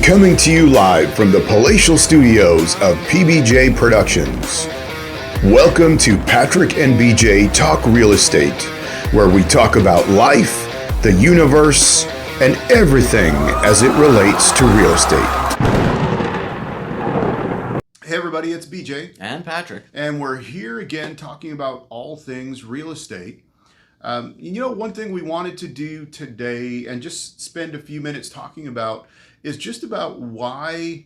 Coming to you live from the palatial studios of PBJ Productions. Welcome to Patrick and BJ Talk Real Estate, where we talk about life, the universe, and everything as it relates to real estate. Hey everybody, it's BJ. And Patrick. And we're here again talking about all things real estate. One thing we wanted to do today and just spend a few minutes talking about is just about why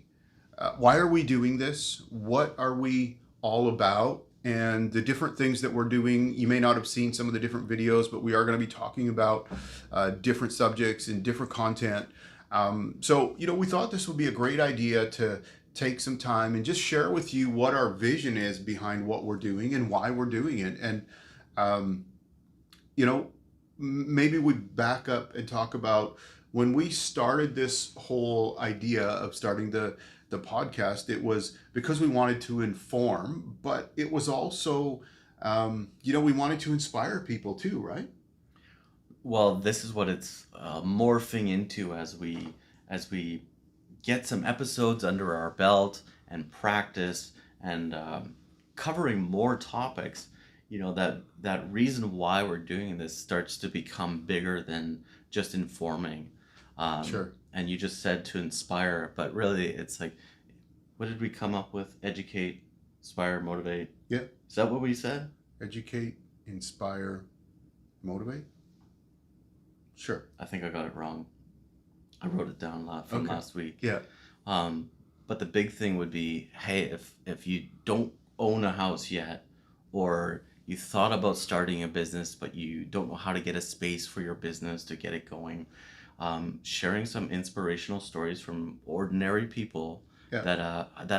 are we doing this? What are we all about? And the different things that we're doing. You may not have seen some of the different videos, but we are going to be talking about different subjects and different content. We thought this would be a great idea to take some time and just share with you what our vision is behind what we're doing and why we're doing it. And maybe we back up and talk about when we started this whole idea of starting the podcast. It was because we wanted to inform, but it was also, we wanted to inspire people too, right? Well, this is what it's morphing into as we get some episodes under our belt and practice and covering more topics. That reason why we're doing this starts to become bigger than just informing. Sure. And you just said to inspire, but really it's like, what did we come up with? Educate, inspire, motivate. Yeah. Is that what we said? Educate, inspire, motivate? Sure. I think I got it wrong. I wrote it down from last week. Yeah. But the big thing would be, hey, if you don't own a house yet, or you thought about starting a business, but you don't know how to get a space for your business to get it going, sharing some inspirational stories from ordinary people that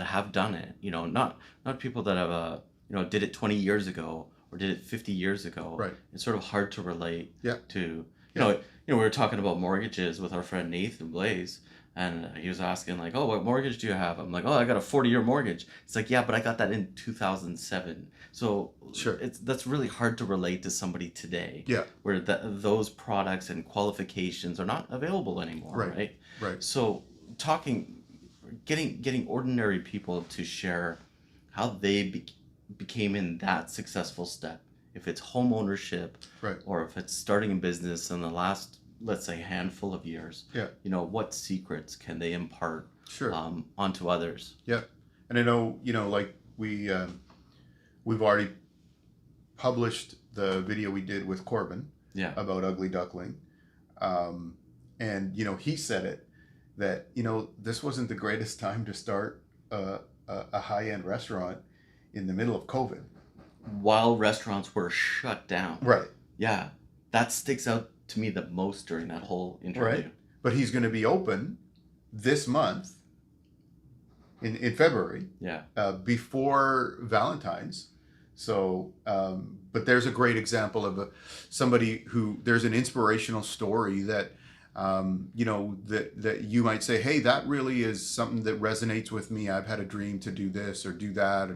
have done it. Not people that have did it 20 years ago or did it 50 years ago. Right. It's sort of hard to relate to. We were talking about mortgages with our friend Nathan Blaze. And he was asking like, oh, what mortgage do you have? I'm like, oh, I got a 40-year mortgage. It's like, yeah, but I got that in 2007. So sure, that's really hard to relate to somebody today. Yeah. Where those products and qualifications are not available anymore, right? Right. So getting ordinary people to share how they became in that successful step. If it's home ownership, right, or if it's starting a business in the last, let's say, handful of years, what secrets can they impart onto others? Yeah. And I know, like we've already published the video we did with Corbin about Ugly Duckling. And, he said it that, this wasn't the greatest time to start a high-end restaurant in the middle of COVID. While restaurants were shut down. Right. Yeah. That sticks out to me the most during that whole interview. Right. But he's going to be open this month in February. Yeah. Before Valentine's. So, but there's a great example of somebody who there's an inspirational story that, that you might say, hey, that really is something that resonates with me. I've had a dream to do this or do that.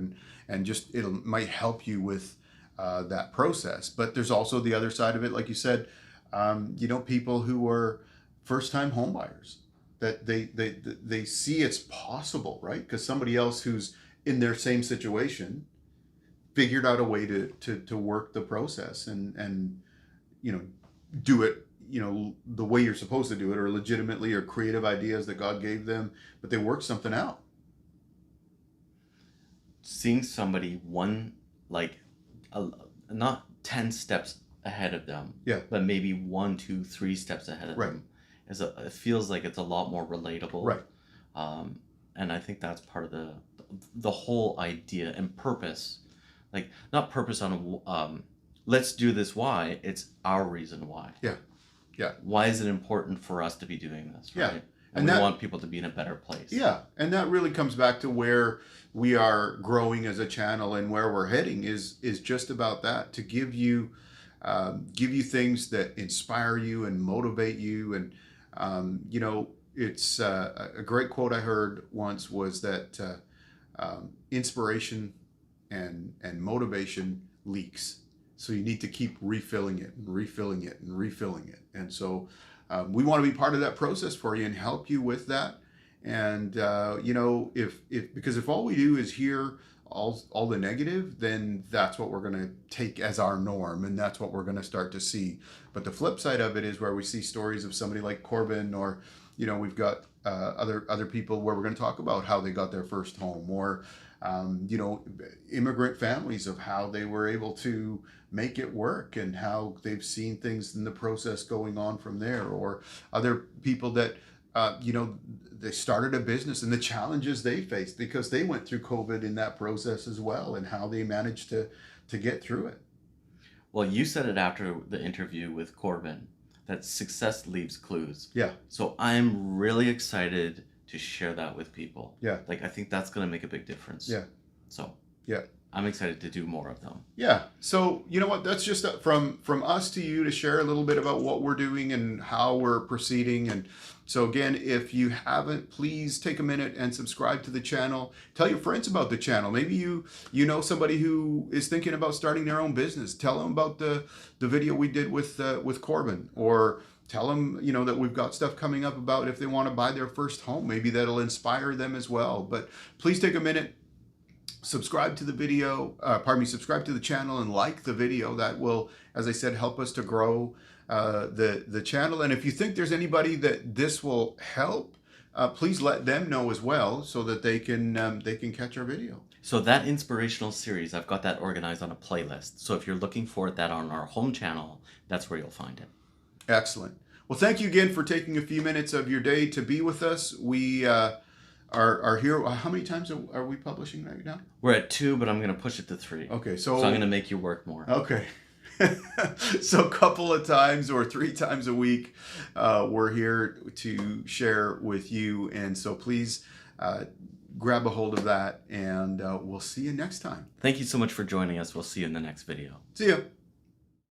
And just, might help you with that process. But there's also the other side of it. Like you said, people who are first-time homebuyers, that they see it's possible, right? Because somebody else who's in their same situation figured out a way to work the process and do it, the way you're supposed to do it, or legitimately, or creative ideas that God gave them, but they worked something out. Seeing somebody not 10 steps ahead of them, but maybe 1, 2, 3 steps ahead of them, it feels like it's a lot more relatable, right? And I think that's part of the whole idea and purpose, like not purpose on let's do this why, it's our reason why. Why is it important for us to be doing this, right? And we want people to be in a better place. Yeah, and that really comes back to where we are growing as a channel and where we're heading is just about that, to give you things that inspire you and motivate you. And, it's a great quote I heard once was that inspiration and motivation leaks. So you need to keep refilling it and refilling it and refilling it. And so we want to be part of that process for you and help you with that. And because if all we do is hear all the negative, then that's what we're going to take as our norm, and that's what we're going to start to see. But the flip side of it is where we see stories of somebody like Corbin, or we've got other people where we're going to talk about how they got their first home, or immigrant families, of how they were able to make it work and how they've seen things in the process going on from there, or other people that they started a business and the challenges they faced because they went through COVID in that process as well, and how they managed to get through it. Well, you said it after the interview with Corbin, that success leaves clues. Yeah. So I'm really excited to share that with people. Yeah. Like, I think that's going to make a big difference. Yeah. So yeah, I'm excited to do more of them. Yeah. So you know what? That's just from us to you, to share a little bit about what we're doing and how we're proceeding. And so again, if you haven't, please take a minute and subscribe to the channel. Tell your friends about the channel. Maybe you know somebody who is thinking about starting their own business. Tell them about the video we did with Corbin, or tell them that we've got stuff coming up about if they want to buy their first home. Maybe that'll inspire them as well. But please take a minute. Subscribe to the video, subscribe to the channel and like the video. That will, as I said, help us to grow the channel. And if you think there's anybody that this will help, please let them know as well, so that they can catch our video. So that inspirational series, I've got that organized on a playlist. So if you're looking for that on our home channel, that's where you'll find it. Excellent. Well, thank you again for taking a few minutes of your day to be with us. We are here. How many times are we publishing right now? We're at 2, but I'm going to push it to 3. Okay, so I'm going to make you work more. Okay. So a couple of times or 3 times a week, we're here to share with you. And so please grab a hold of that, and we'll see you next time. Thank you so much for joining us. We'll see you in the next video. See you.